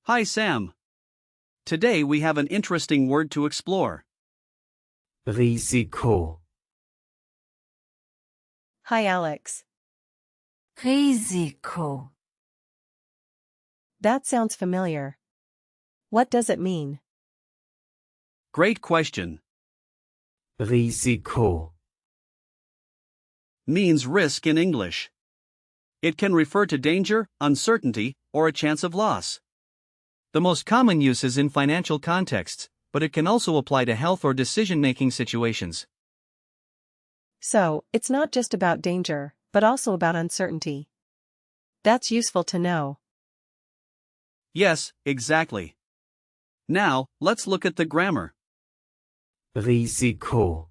Hi Sam. Today we have an interesting word to explore. Risiko. Hi Alex. Risiko. That sounds familiar. What does it mean? Great question. Risiko. Means risk in English. It can refer to danger, uncertainty, or a chance of loss. The most common use is in financial contexts, but it can also apply to health or decision-making situations. So, it's not just about danger, but also about uncertainty. That's useful to know. Yes, exactly. Now, let's look at the grammar. Risiko.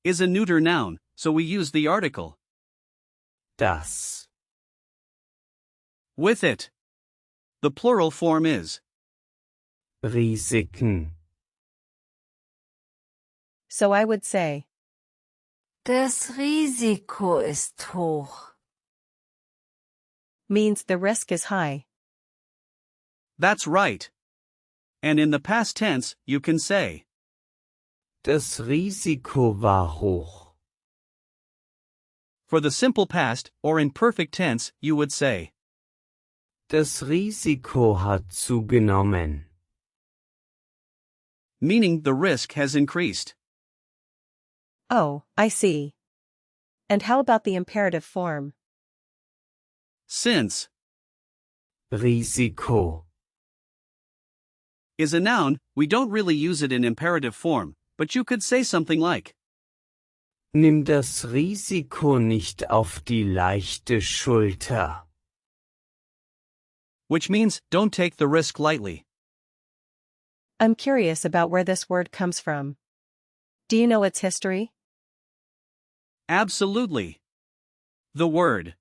Is a neuter noun, so we use the article Das. with it. The plural form is Risiken. So I would say, Das Risiko ist hoch. means the risk is high. That's right. And in the past tense, you can say Das Risiko war hoch. for the simple past, or in perfect tense, you would say Das Risiko hat zugenommen. meaning the risk has increased. Oh, I see. And how about the imperative form? Since Risiko. is a noun, we don't really use it in imperative form, but you could say something like Nimm das Risiko nicht auf die leichte Schulter. which means don't take the risk lightly. I'm curious about where this word comes from. Do you know its history? Absolutely. The word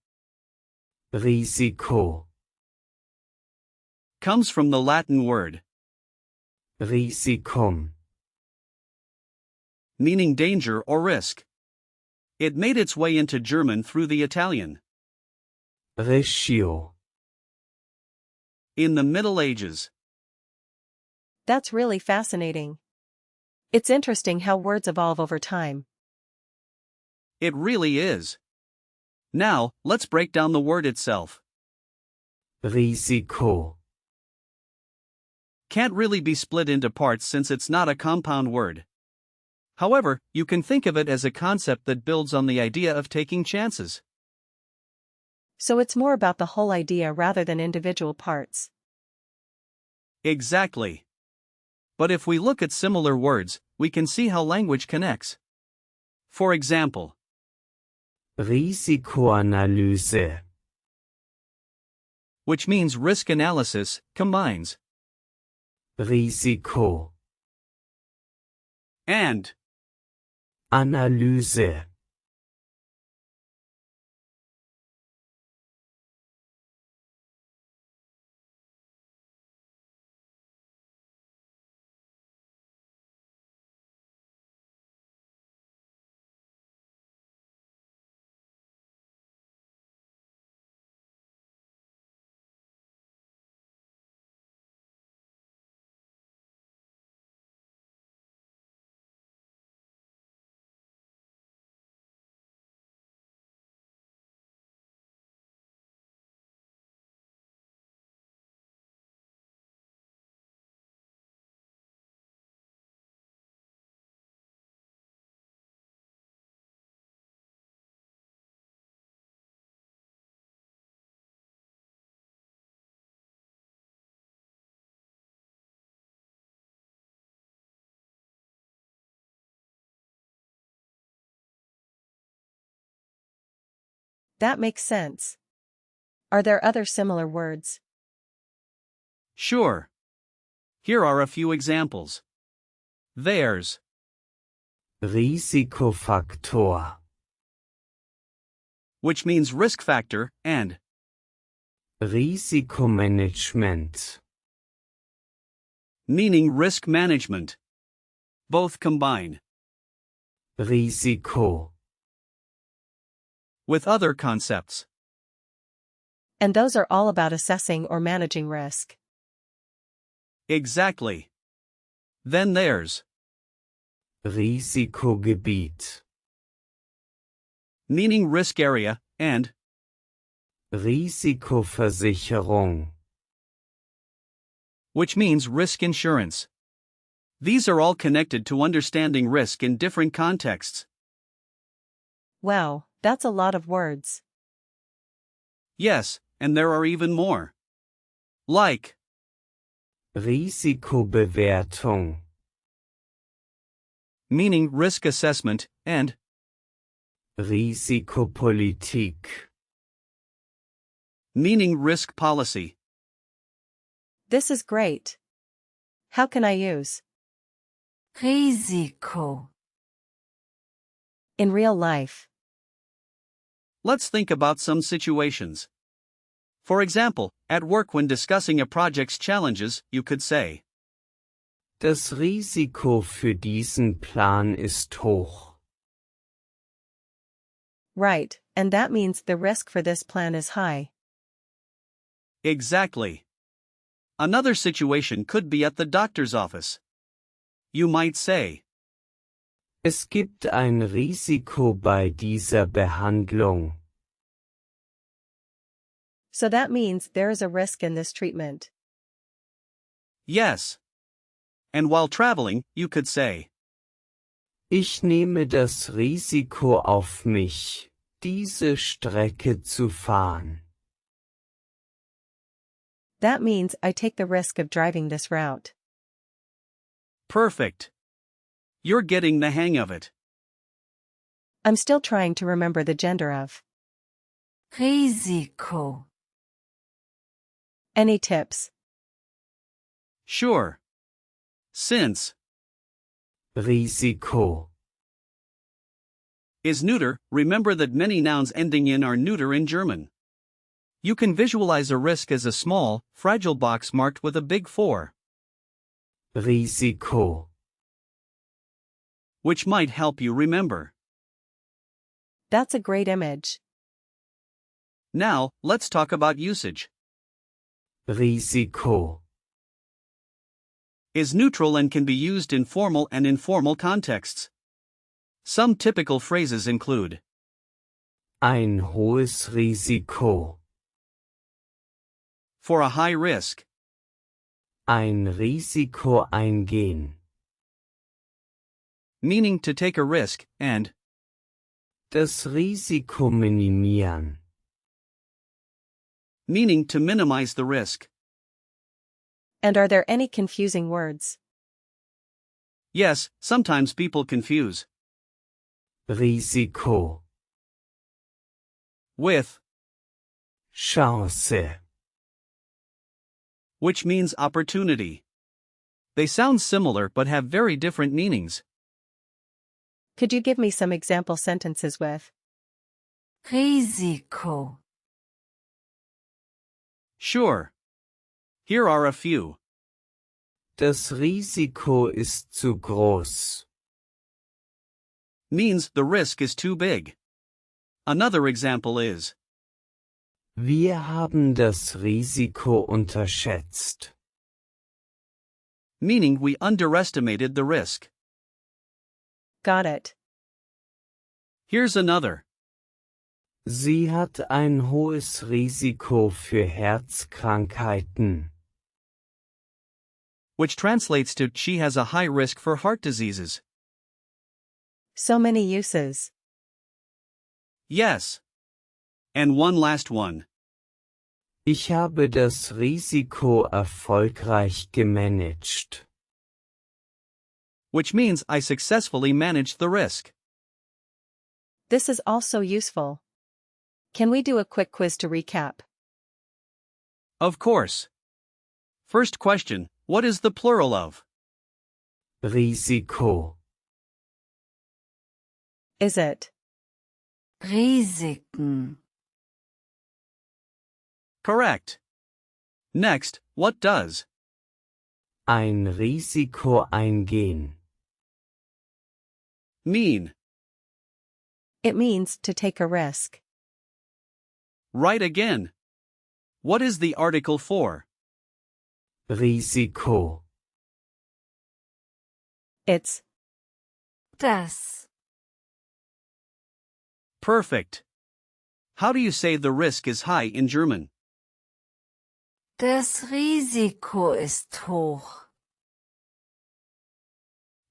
Risiko. comes from the Latin word Risicum. meaning danger or risk. It made its way into German through the Italian. Risiko. In the Middle Ages. That's really fascinating. It's interesting how words evolve over time. It really is. Now, let's break down the word itself. Risiko. Can't really be split into parts since it's not a compound word. However, you can think of it as a concept that builds on the idea of taking chances. So it's more about the whole idea rather than individual parts. Exactly. But if we look at similar words, we can see how language connects. For example, Risikoanalyse. which means risk analysis, combines Risiko. and Analyse. That makes sense. Are there other similar words? sure. Here are a few examples. There's Risikofaktor. which means risk factor, and Risikomanagement. meaning risk management. Both combine Risiko. with other concepts. And those are all about assessing or managing risk. Exactly. Then there's Risikogebiet. meaning risk area, and Risikoversicherung. which means risk insurance. These are all connected to understanding risk in different contexts. Wow, that's a lot of words. Yes, and there are even more. Like Risikobewertung. meaning risk assessment, and Risikopolitik. meaning risk policy. This is great. How can I use Risiko. in real life? Let's think about some situations. For example, at work when discussing a project's challenges, you could say, Das Risiko für diesen Plan ist hoch. Right, and that means the risk for this plan is high. exactly. Another situation could be at the doctor's office. You might say, Es gibt ein Risiko bei dieser Behandlung. So that means there is a risk in this treatment. yes. And while traveling, you could say, Ich nehme das Risiko auf mich, diese Strecke zu fahren. That means I take the risk of driving this route. perfect. You're getting the hang of it. I'm still trying to remember the gender of. Risiko. Any tips? Sure. Since Risiko. is neuter, remember that many nouns ending in are neuter in German. You can visualize a risk as a small, fragile box marked with a big 4, Risiko. which might help you remember. That's a great image. Now, let's talk about usage. Risiko. Is neutral and can be used in formal and informal contexts. Some typical phrases include Ein hohes Risiko. for a high risk, Ein Risiko eingehen. meaning to take a risk, and Das Risiko minimieren. meaning to minimize the risk. And are there any confusing words? Yes, sometimes people confuse Risiko. with, Chance. which means opportunity. They sound similar but have very different meanings. Could you give me some example sentences with Risiko. Sure. Here are a few. Das Risiko ist zu groß. Means the risk is too big. Another example is Wir haben das Risiko unterschätzt. meaning we underestimated the risk. got it. Here's another. Sie hat ein hohes Risiko für Herzkrankheiten. Which translates to she has a high risk for heart diseases. So many uses. Yes. And one last one. Ich habe das Risiko erfolgreich gemanagt. Which means I successfully managed the risk. This is also useful. Can we do a quick quiz to recap? Of course. First question, what is the plural of? Risiko. Is it Risiken. Correct. Next, what does Ein Risiko eingehen. mean? It means to take a risk. Right again. What is the article for? Risiko. It's Das. Perfect. How do you say the risk is high in German? Das Risiko ist hoch.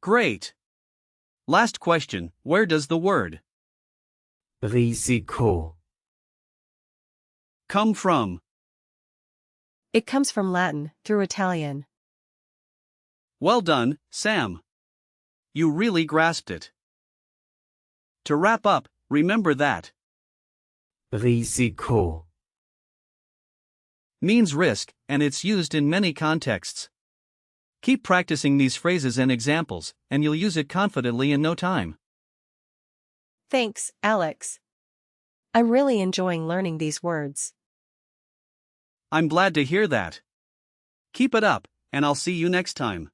Great. Last question, where does the word Risiko. come from? It comes from Latin, through Italian. Well done, Sam. You really grasped it. To wrap up, remember that Risiko. means risk, and it's used in many contexts. Keep practicing these phrases and examples, and you'll use it confidently in no time. Thanks, Alex. I'm really enjoying learning these words. I'm glad to hear that. Keep it up, and I'll see you next time.